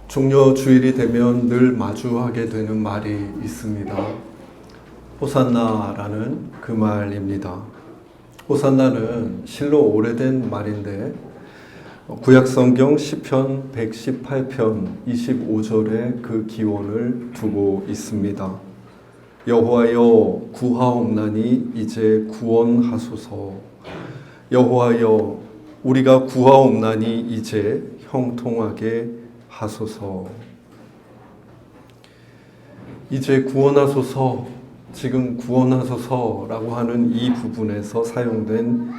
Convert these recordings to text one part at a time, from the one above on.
종려 주일이 되면 늘 마주하게 되는 말이 있습니다. 호산나라는 그 말입니다. 호산나는 실로 오래된 말인데 구약성경 시편 118편 25절에 그 기원을 두고 있습니다. 여호와여 구하옵나니 이제 구원하소서. 여호와여 우리가 구하옵나니 이제 형통하게 하소서. 이제 구원하소서, 지금 구원하소서라고 하는 이 부분에서 사용된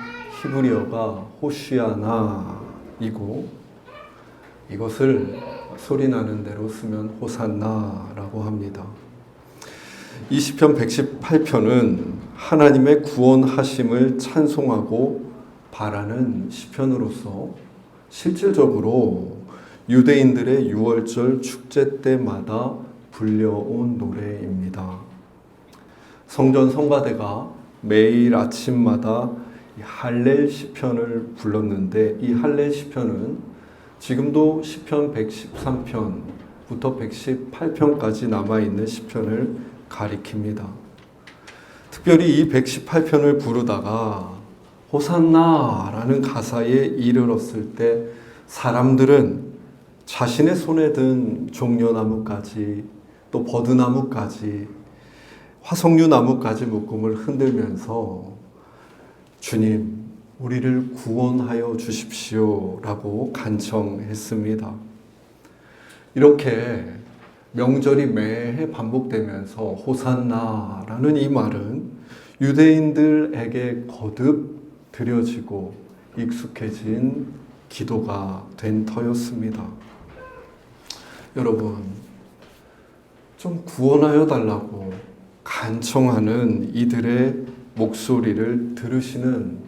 히브리어가 호시아나이고, 이것을 소리나는 대로 쓰면 호산나라고 합니다. 이 시편 118편은 하나님의 구원하심을 찬송하고 바라는 시편으로서 실질적으로 유대인들의 유월절 축제 때마다 불려온 노래입니다. 성전 성가대가 매일 아침마다 할렐 시편을 불렀는데, 이 할렐 시편은 지금도 시편 113편부터 118편까지 남아있는 시편을 가리킵니다. 특별히 이 118편을 부르다가 호산나라는 가사에 이르렀을 때 사람들은 자신의 손에 든 종려나무까지, 또 버드나무까지, 화석류나무까지 묶음을 흔들면서 주님, 우리를 구원하여 주십시오 라고 간청했습니다. 이렇게 명절이 매해 반복되면서 호산나라는 이 말은 유대인들에게 거듭 드려지고 익숙해진 기도가 된 터였습니다. 여러분, 좀 구원하여 달라고 간청하는 이들의 목소리를 들으시는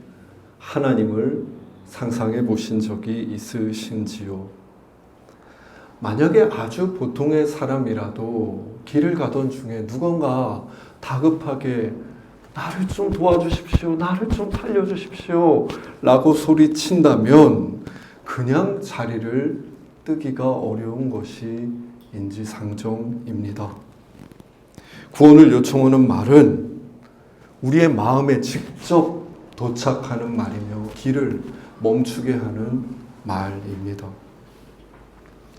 하나님을 상상해 보신 적이 있으신지요? 만약에 아주 보통의 사람이라도 길을 가던 중에 누군가 다급하게 나를 좀 도와주십시오, 나를 좀 살려주십시오 라고 소리친다면 그냥 자리를 뜨기가 어려운 것이 인지상정입니다. 구원을 요청하는 말은 우리의 마음에 직접 도착하는 말이며 길을 멈추게 하는 말입니다.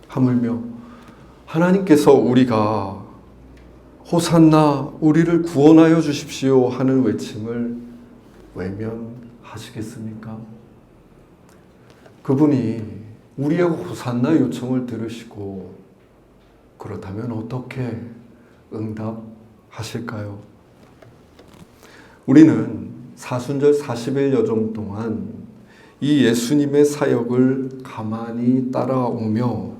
하물며 하나님께서 우리가 호산나 우리를 구원하여 주십시오 하는 외침을 외면하시겠습니까? 그분이 우리의 호산나 요청을 들으시고 그렇다면 어떻게 응답하실까요? 우리는 사순절 40일 여정 동안 이 예수님의 사역을 가만히 따라오며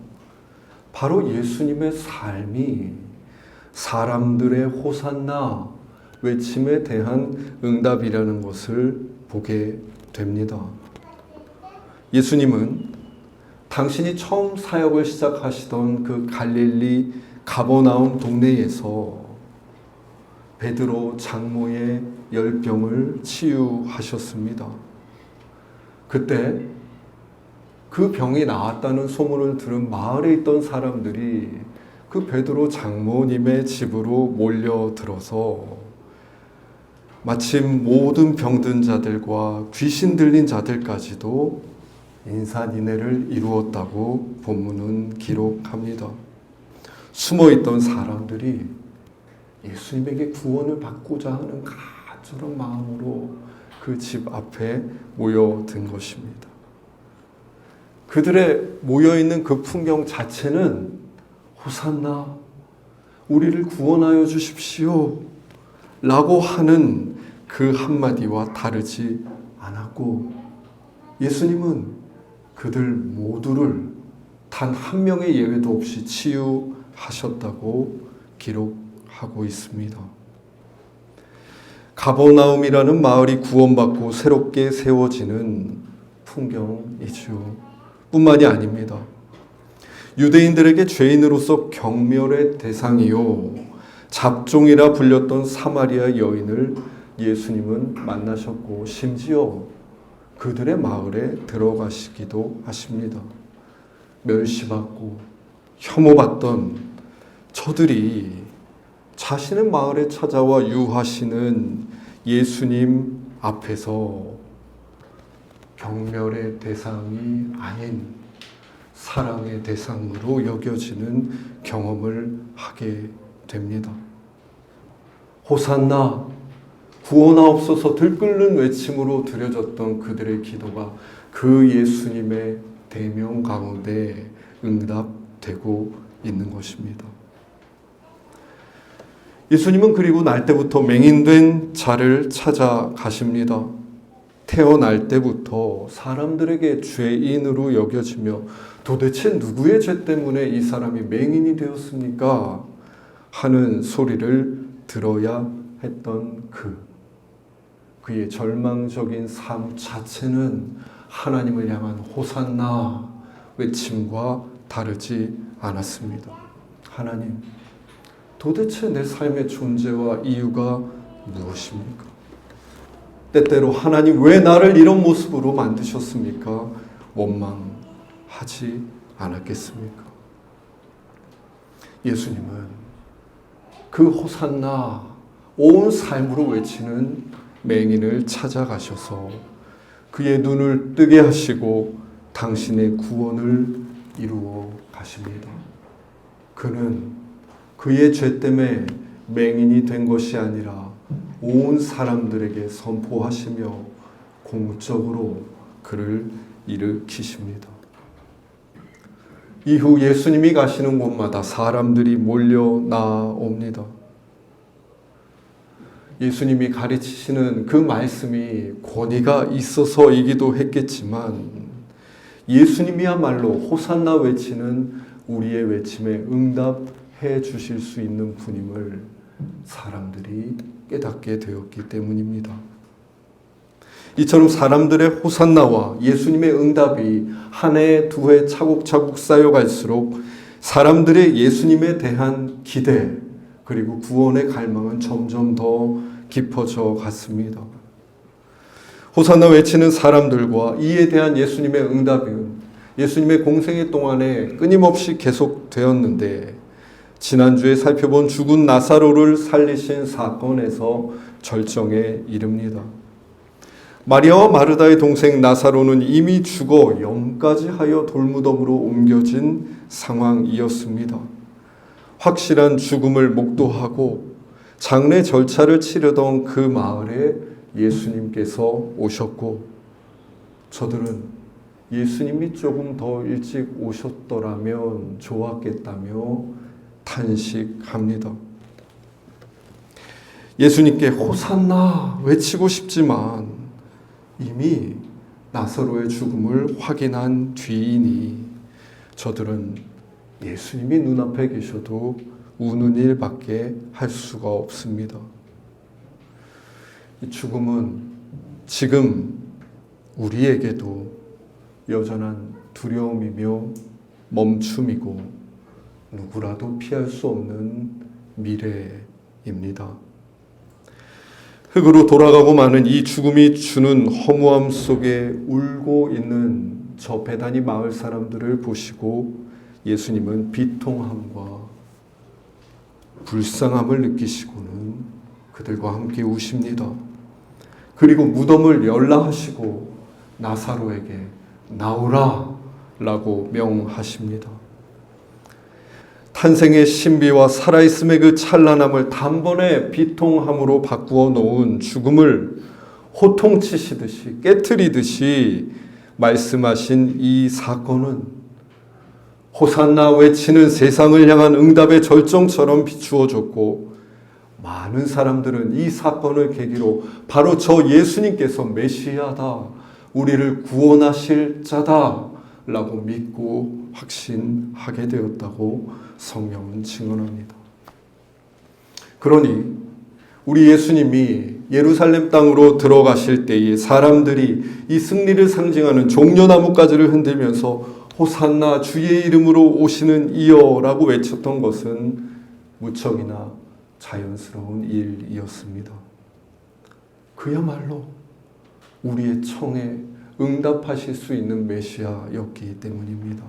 바로 예수님의 삶이 사람들의 호산나 외침에 대한 응답이라는 것을 보게 됩니다. 예수님은 당신이 처음 사역을 시작하시던 그 갈릴리 가버나움 동네에서 베드로 장모의 열병을 치유하셨습니다. 그때 그 병이 나았다는 소문을 들은 마을에 있던 사람들이 그 베드로 장모님의 집으로 몰려들어서 마침 모든 병든 자들과 귀신 들린 자들까지도 인사인해를 이루었다고 본문은 기록합니다. 숨어있던 사람들이 예수님에게 구원을 받고자 하는 간절한 마음으로 그 집 앞에 모여든 것입니다. 그들의 모여있는 그 풍경 자체는 호산나, 우리를 구원하여 주십시오 라고 하는 그 한마디와 다르지 않았고, 예수님은 그들 모두를 단 한 명의 예외도 없이 치유하셨다고 기록하고 있습니다. 가버나움이라는 마을이 구원받고 새롭게 세워지는 풍경이죠. 뿐만이 아닙니다. 유대인들에게 죄인으로서 경멸의 대상이요 잡종이라 불렸던 사마리아 여인을 예수님은 만나셨고 심지어 그들의 마을에 들어가시기도 하십니다. 멸시받고 혐오받던 저들이 자신의 마을에 찾아와 유하시는 예수님 앞에서 경멸의 대상이 아닌 사랑의 대상으로 여겨지는 경험을 하게 됩니다. 호산나, 구원하옵소서 들끓는 외침으로 드려졌던 그들의 기도가 그 예수님의 대명 가운데 응답되고 있는 것입니다. 예수님은 그리고 날 때부터 맹인된 자를 찾아가십니다. 태어날 때부터 사람들에게 죄인으로 여겨지며 도대체 누구의 죄 때문에 이 사람이 맹인이 되었습니까? 하는 소리를 들어야 했던 그의 절망적인 삶 자체는 하나님을 향한 호산나 외침과 다르지 않았습니다. 하나님, 도대체 내 삶의 존재와 이유가 무엇입니까? 때때로 하나님 왜 나를 이런 모습으로 만드셨습니까? 원망하지 않았겠습니까? 예수님은 그 호산나 온 삶으로 외치는 맹인을 찾아가셔서 그의 눈을 뜨게 하시고 당신의 구원을 이루어 가십니다. 그는 그의 죄 때문에 맹인이 된 것이 아니라 온 사람들에게 선포하시며 공적으로 그를 일으키십니다. 이후 예수님이 가시는 곳마다 사람들이 몰려 나옵니다. 예수님이 가르치시는 그 말씀이 권위가 있어서이기도 했겠지만 예수님이야말로 호산나 외치는 우리의 외침에 응답해 주실 수 있는 분임을 사람들이 깨닫게 되었기 때문입니다. 이처럼 사람들의 호산나와 예수님의 응답이 한 해, 두 해 차곡차곡 쌓여갈수록 사람들의 예수님에 대한 기대 그리고 구원의 갈망은 점점 더 깊어져 갔습니다. 호산나 외치는 사람들과 이에 대한 예수님의 응답은 예수님의 공생애 동안에 끊임없이 계속되었는데 지난주에 살펴본 죽은 나사로를 살리신 사건에서 절정에 이릅니다. 마리아와 마르다의 동생 나사로는 이미 죽어 영까지 하여 돌무덤으로 옮겨진 상황이었습니다. 확실한 죽음을 목도하고 장례 절차를 치르던 그 마을에 예수님께서 오셨고 저들은 예수님이 조금 더 일찍 오셨더라면 좋았겠다며 탄식합니다. 예수님께 호산나 외치고 싶지만 이미 나사로의 죽음을 확인한 뒤이니 저들은 예수님이 눈앞에 계셔도 우는 일밖에 할 수가 없습니다. 이 죽음은 지금 우리에게도 여전한 두려움이며 멈춤이고 누구라도 피할 수 없는 미래입니다. 흙으로 돌아가고 마는 이 죽음이 주는 허무함 속에 울고 있는 저 베다니 마을 사람들을 보시고 예수님은 비통함과 불쌍함을 느끼시고는 그들과 함께 우십니다. 그리고 무덤을 열라하시고 나사로에게 나오라 라고 명하십니다. 탄생의 신비와 살아있음의 그 찬란함을 단번에 비통함으로 바꾸어 놓은 죽음을 호통치시듯이 깨트리듯이 말씀하신 이 사건은 호산나 외치는 세상을 향한 응답의 절정처럼 비추어졌고 많은 사람들은 이 사건을 계기로 바로 저 예수님께서 메시아다, 우리를 구원하실 자다 라고 믿고 확신하게 되었다고 성경은 증언합니다. 그러니 우리 예수님이 예루살렘 땅으로 들어가실 때에 사람들이 이 승리를 상징하는 종려나무가지를 흔들면서 호산나 주의 이름으로 오시는 이여라고 외쳤던 것은 무척이나 자연스러운 일이었습니다. 그야말로 우리의 청에 응답하실 수 있는 메시아였기 때문입니다.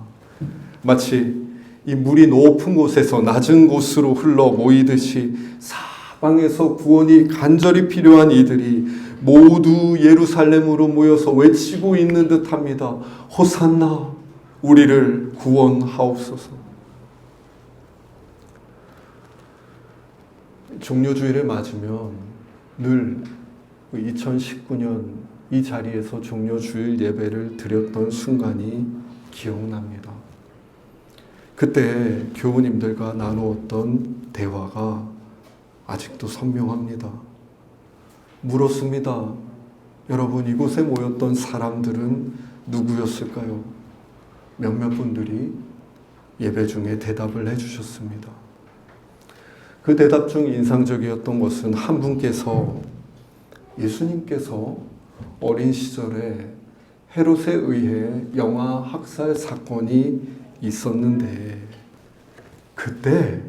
마치 이 물이 높은 곳에서 낮은 곳으로 흘러 모이듯이 사방에서 구원이 간절히 필요한 이들이 모두 예루살렘으로 모여서 외치고 있는 듯합니다. 호산나, 우리를 구원하옵소서. 종료주일을 맞으면 늘 2019년 이 자리에서 종료주일 예배를 드렸던 순간이 기억납니다. 그때 교우님들과 나누었던 대화가 아직도 선명합니다. 물었습니다. 여러분, 이곳에 모였던 사람들은 누구였을까요? 몇몇 분들이 예배 중에 대답을 해주셨습니다. 그 대답 중 인상적이었던 것은 한 분께서 예수님께서 어린 시절에 헤롯에 의해 영아 학살 사건이 있었는데 그때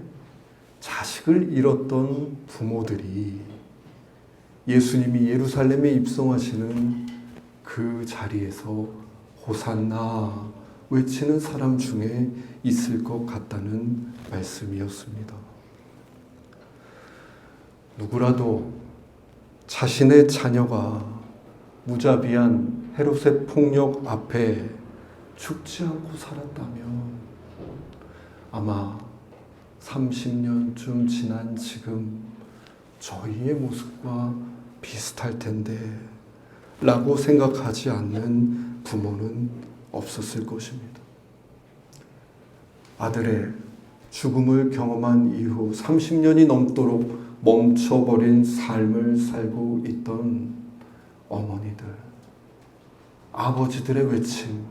자식을 잃었던 부모들이 예수님이 예루살렘에 입성하시는 그 자리에서 호산나 외치는 사람 중에 있을 것 같다는 말씀이었습니다. 누구라도 자신의 자녀가 무자비한 헤롯의 폭력 앞에 죽지 않고 살았다면 아마 30년쯤 지난 지금 저희의 모습과 비슷할 텐데 라고 생각하지 않는 부모는 없었을 것입니다. 아들의 죽음을 경험한 이후 30년이 넘도록 멈춰버린 삶을 살고 있던 어머니들, 아버지들의 외침,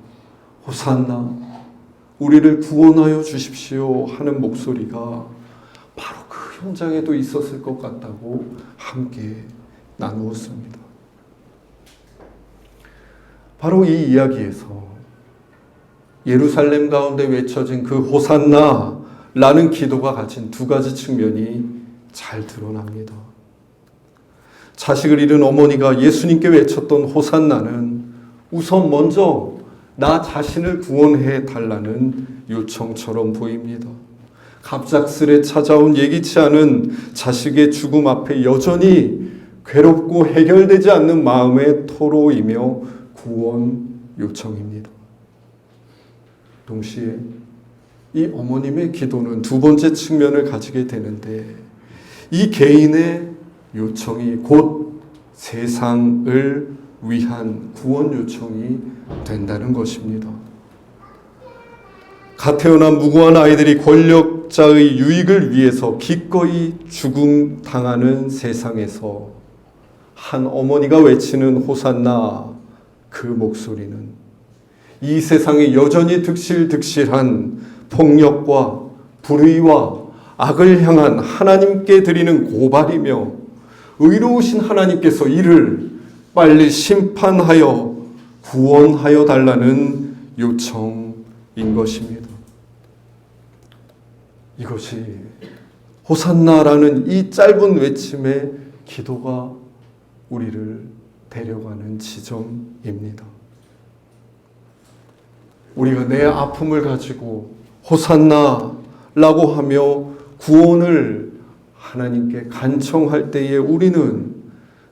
호산나, 우리를 구원하여 주십시오 하는 목소리가 바로 그 현장에도 있었을 것 같다고 함께 나누었습니다. 바로 이 이야기에서 예루살렘 가운데 외쳐진 그 호산나라는 기도가 가진 두 가지 측면이 잘 드러납니다. 자식을 잃은 어머니가 예수님께 외쳤던 호산나는 우선 먼저 나 자신을 구원해 달라는 요청처럼 보입니다. 갑작스레 찾아온 예기치 않은 자식의 죽음 앞에 여전히 괴롭고 해결되지 않는 마음의 토로이며 구원 요청입니다. 동시에 이 어머님의 기도는 두 번째 측면을 가지게 되는데 이 개인의 요청이 곧 세상을 위한 구원 요청이 된다는 것입니다. 갓 태어난 무고한 아이들이 권력자의 유익을 위해서 기꺼이 죽음 당하는 세상에서 한 어머니가 외치는 호산나, 그 목소리는 이 세상에 여전히 득실득실한 폭력과 불의와 악을 향한 하나님께 드리는 고발이며 의로우신 하나님께서 이를 빨리 심판하여 구원하여 달라는 요청인 것입니다. 이것이 호산나라는 이 짧은 외침의 기도가 우리를 데려가는 지점입니다. 우리가 내 아픔을 가지고 호산나라고 하며 구원을 하나님께 간청할 때에 우리는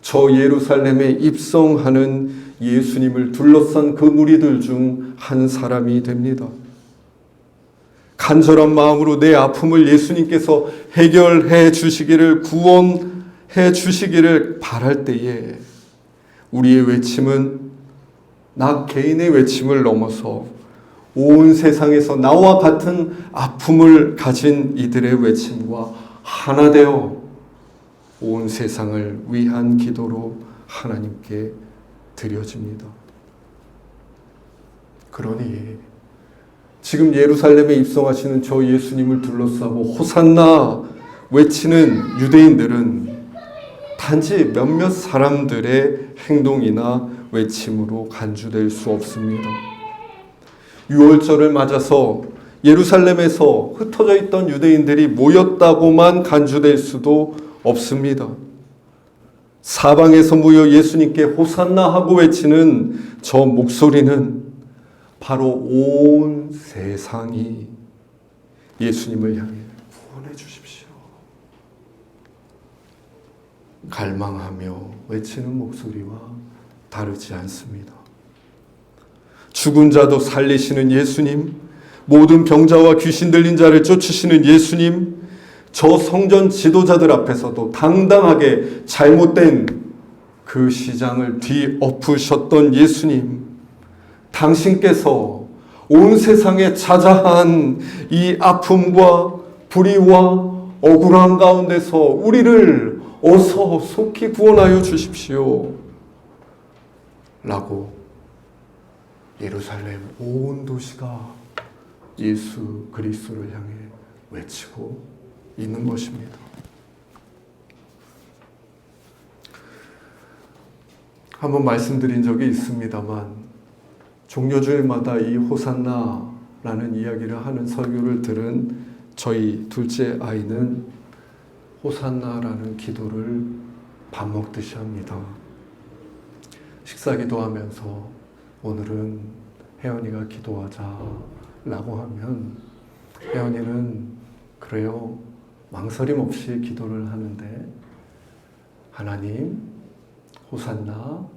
저 예루살렘에 입성하는 예수님을 둘러싼 그 무리들 중 한 사람이 됩니다. 간절한 마음으로 내 아픔을 예수님께서 해결해 주시기를, 구원해 주시기를 바랄 때에 우리의 외침은 나 개인의 외침을 넘어서 온 세상에서 나와 같은 아픔을 가진 이들의 외침과 하나 되어 온 세상을 위한 기도로 하나님께 드려집니다. 그러니 지금 예루살렘에 입성하시는 저 예수님을 둘러싸고 호산나 외치는 유대인들은 단지 몇몇 사람들의 행동이나 외침으로 간주될 수 없습니다. 유월절을 맞아서 예루살렘에서 흩어져 있던 유대인들이 모였다고만 간주될 수도 없습니다. 사방에서 모여 예수님께 호산나 하고 외치는 저 목소리는 바로 온 세상이 예수님을 향해 구원해 주십시오. 갈망하며 외치는 목소리와 다르지 않습니다. 죽은 자도 살리시는 예수님, 모든 병자와 귀신 들린 자를 쫓으시는 예수님, 저 성전 지도자들 앞에서도 당당하게 잘못된 그 시장을 뒤엎으셨던 예수님, 당신께서 온 세상에 자자한 이 아픔과 불의와 억울한 가운데서 우리를 어서 속히 구원하여 주십시오 라고 예루살렘 온 도시가 예수 그리스도를 향해 외치고 있는 것입니다. 한번 말씀드린 적이 있습니다만 종려주일마다 이 호산나라는 이야기를 하는 설교를 들은 저희 둘째 아이는 호산나라는 기도를 밥 먹듯이 합니다. 식사 기도하면서 오늘은 혜연이가 기도하자라고 하면 혜연이는 그래요, 망설임 없이 기도를 하는데 하나님 호산나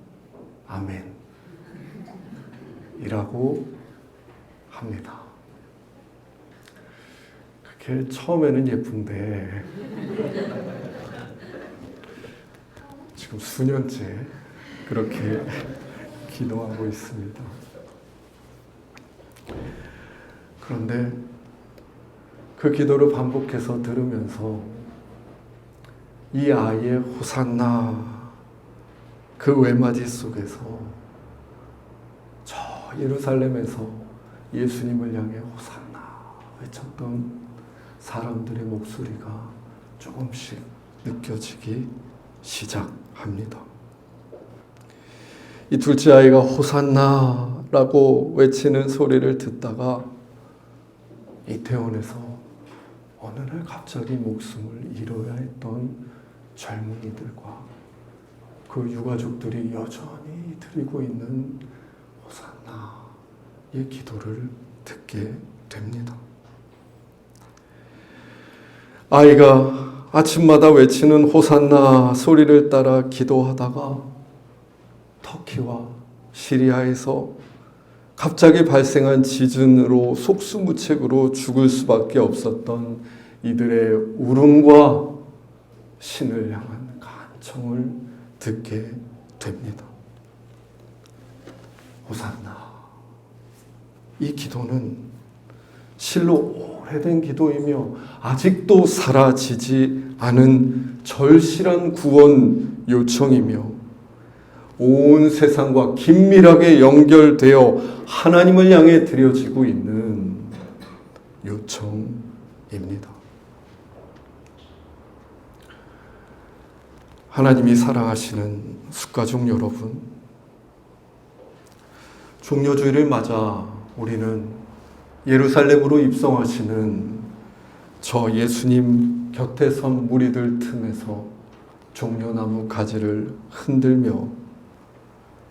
아멘 이라고 합니다. 그게 처음에는 예쁜데 지금 수년째 그렇게 기도하고 있습니다. 그런데 그 기도를 반복해서 들으면서 이 아이의 호산나 그 외마디 속에서 저 예루살렘에서 예수님을 향해 호산나 외쳤던 사람들의 목소리가 조금씩 느껴지기 시작합니다. 이 둘째 아이가 호산나라고 외치는 소리를 듣다가 이태원에서 어느 날 갑자기 목숨을 잃어야 했던 젊은이들과 그 유가족들이 여전히 드리고 있는 호산나의 기도를 듣게 됩니다. 아이가 아침마다 외치는 호산나 소리를 따라 기도하다가 터키와 시리아에서 갑자기 발생한 지진으로 속수무책으로 죽을 수밖에 없었던 이들의 울음과 신을 향한 간청을 듣게 됩니다. 호산나. 이 기도는 실로 오래된 기도이며 아직도 사라지지 않은 절실한 구원 요청이며 온 세상과 긴밀하게 연결되어 하나님을 향해 드려지고 있는 요청입니다. 하나님이 사랑하시는 숫가족 여러분, 종려주일을 맞아 우리는 예루살렘으로 입성하시는 저 예수님 곁에 선 무리들 틈에서 종려나무 가지를 흔들며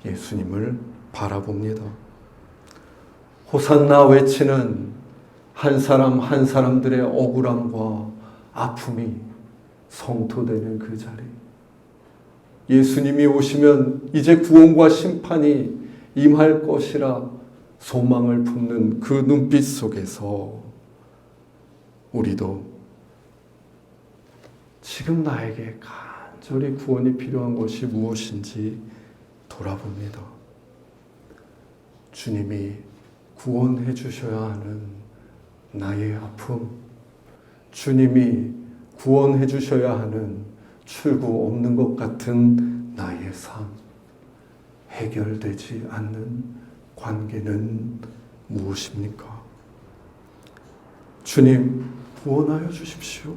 예수님을 바라봅니다. 호산나 외치는 한 사람 한 사람들의 억울함과 아픔이 성토되는 그 자리, 예수님이 오시면 이제 구원과 심판이 임할 것이라 소망을 품는 그 눈빛 속에서 우리도 지금 나에게 간절히 구원이 필요한 것이 무엇인지 돌아봅니다. 주님이 구원해 주셔야 하는 나의 아픔, 주님이 구원해 주셔야 하는 출구 없는 것 같은 나의 삶, 해결되지 않는 관계는 무엇입니까? 주님, 구원하여 주십시오.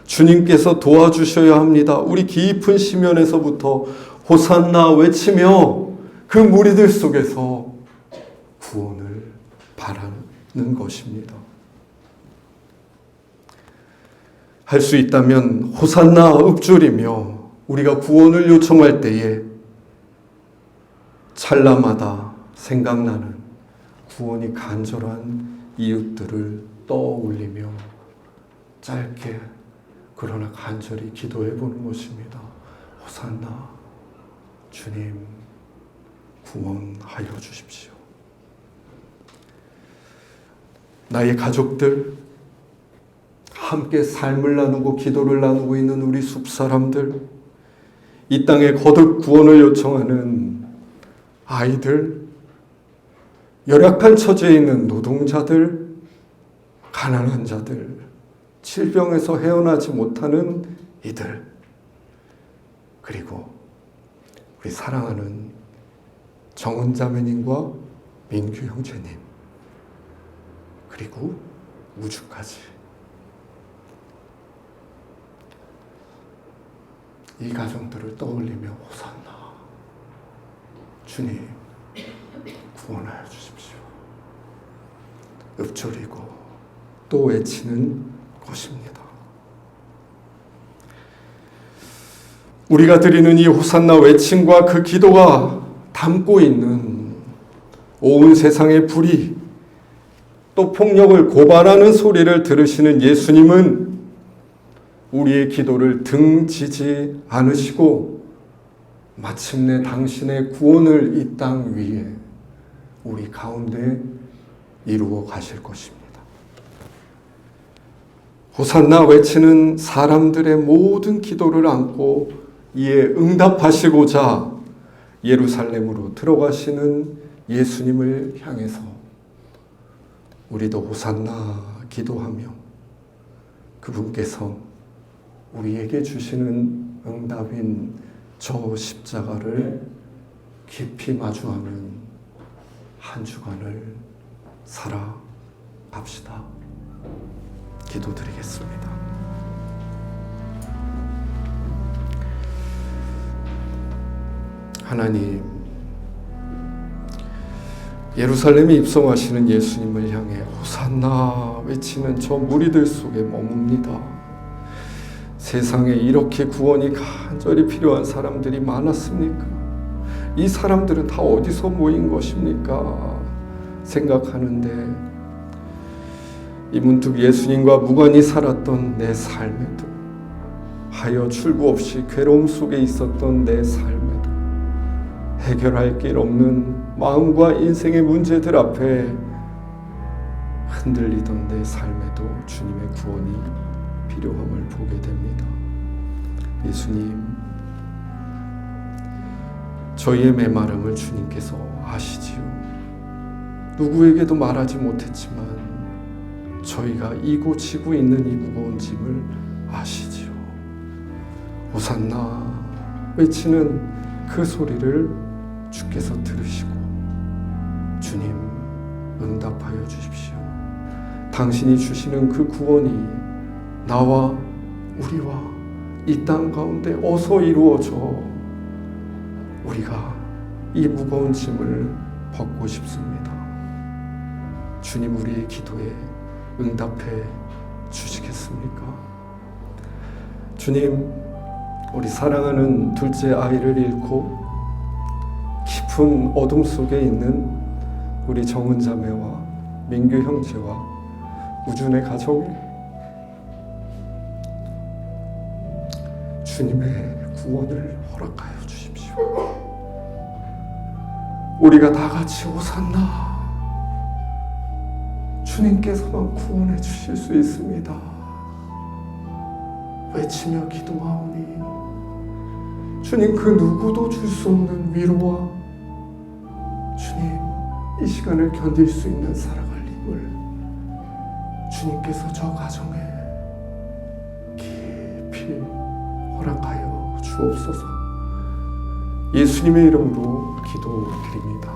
주님께서 도와주셔야 합니다. 우리 깊은 시면에서부터 호산나 외치며 그 무리들 속에서 구원을 바라는 것입니다. 할 수 있다면 호산나 읊조리며 우리가 구원을 요청할 때에 찰나마다 생각나는 구원이 간절한 이웃들을 떠올리며 짧게 그러나 간절히 기도해 보는 것입니다. 호산나, 주님 구원하여 주십시오. 나의 가족들, 함께 삶을 나누고 기도를 나누고 있는 우리 숲사람들, 이 땅에 거듭 구원을 요청하는 아이들, 열악한 처지에 있는 노동자들, 가난한 자들, 질병에서 헤어나지 못하는 이들, 그리고 우리 사랑하는 정은자매님과 민규 형제님, 그리고 우주까지, 이 가정들을 떠올리며 호산나, 주님 구원하여 주십시오. 읊조리고 또 외치는 것입니다. 우리가 드리는 이 호산나 외침과 그 기도가 담고 있는 온 세상의 불의, 또 폭력을 고발하는 소리를 들으시는 예수님은 우리의 기도를 등지지 않으시고 마침내 당신의 구원을 이 땅 위에 우리 가운데 이루어 가실 것입니다. 호산나 외치는 사람들의 모든 기도를 안고 이에 응답하시고자 예루살렘으로 들어가시는 예수님을 향해서 우리도 호산나 기도하며 그분께서 우리에게 주시는 응답인 저 십자가를 깊이 마주하는 한 주간을 살아갑시다. 기도드리겠습니다. 하나님, 예루살렘에 입성하시는 예수님을 향해 호산나 외치는 저 무리들 속에 머뭅니다. 세상에 이렇게 구원이 간절히 필요한 사람들이 많았습니까? 이 사람들은 다 어디서 모인 것입니까? 생각하는데 이 문득 예수님과 무관히 살았던 내 삶에도, 하여 출구 없이 괴로움 속에 있었던 내 삶에도, 해결할 길 없는 마음과 인생의 문제들 앞에 흔들리던 내 삶에도 주님의 구원이 필요함을 보게 됩니다. 예수님, 저희의 메마름을 주님께서 아시지요. 누구에게도 말하지 못했지만 저희가 이고 지고 있는 이 무거운 짐을 아시지요. 호산나 외치는 그 소리를 주께서 들으시고 주님 응답하여 주십시오. 당신이 주시는 그 구원이 나와 우리와 이 땅 가운데 어서 이루어져 우리가 이 무거운 짐을 벗고 싶습니다. 주님, 우리의 기도에 응답해 주시겠습니까? 주님, 우리 사랑하는 둘째 아이를 잃고 깊은 어둠 속에 있는 우리 정은자매와 민규 형제와 우준의 가족에 주님의 구원을 허락하여 주십시오. 우리가 다 같이 호산나, 주님께서만 구원해 주실 수 있습니다. 외치며 기도하오니 주님, 그 누구도 줄 수 없는 위로와 주님, 이 시간을 견딜 수 있는 살아갈 힘을 주님께서 저 가정에 깊이 허락하여 주옵소서. 예수님의 이름으로 기도드립니다.